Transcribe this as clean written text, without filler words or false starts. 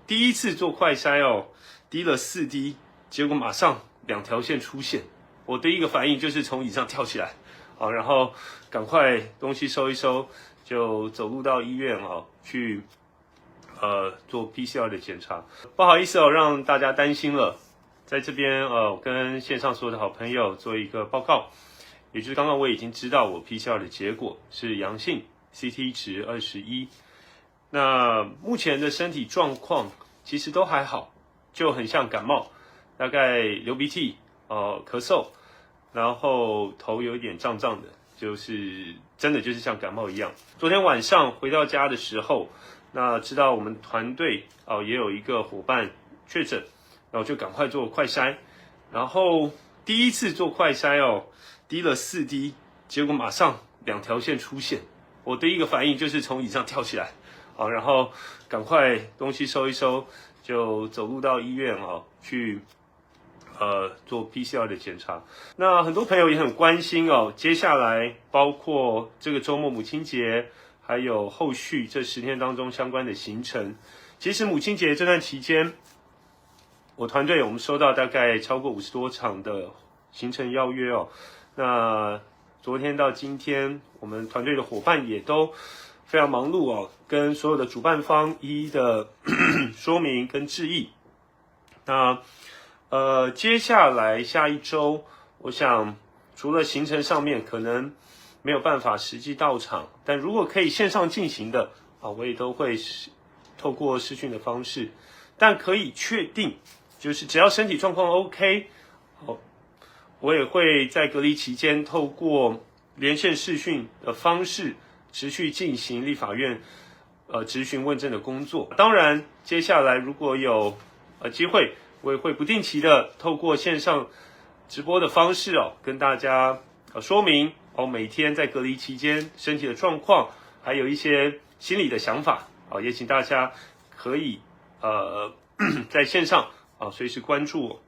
第一次做快筛哦，滴了4滴，结果马上2条线出现。我第一个反应就是从椅上跳起来，然后赶快东西收一收，就走路到医院去做 PCR 的检查。不好意思让大家担心了，在这边我跟线上所有的好朋友做一个报告，也就是刚刚我已经知道我 PCR 的结果是阳性 ，CT 值21。那目前的身体状况其实都还好，就很像感冒，大概流鼻涕、咳嗽，然后头有一点胀胀的，就是真的就是像感冒一样。昨天晚上回到家的时候，那知道我们团队也有一个伙伴确诊，然后就赶快做快筛，然后第一次做快筛滴了4滴，结果马上2条线出现。我第一个反应就是从椅上跳起来，然后赶快东西收一收，就走路到医院去做 PCR 的检查。那很多朋友也很关心接下来包括这个周末母亲节，还有后续这10天当中相关的行程。其实母亲节这段期间，我团队我们收到大概超过50多场的行程邀约那昨天到今天，我们团队的伙伴也都非常忙碌跟所有的主办方一一的说明跟致意。那接下来下一周，我想除了行程上面可能没有办法实际到场，但如果可以线上进行的我也都会透过视讯的方式，但可以确定就是只要身体状况 OK，我也会在隔离期间透过连线视讯的方式持续进行立法院质询问政的工作。当然接下来如果有机会，我也会不定期的透过线上直播的方式跟大家说明每天在隔离期间身体的状况，还有一些心理的想法也请大家可以在线上随时关注我。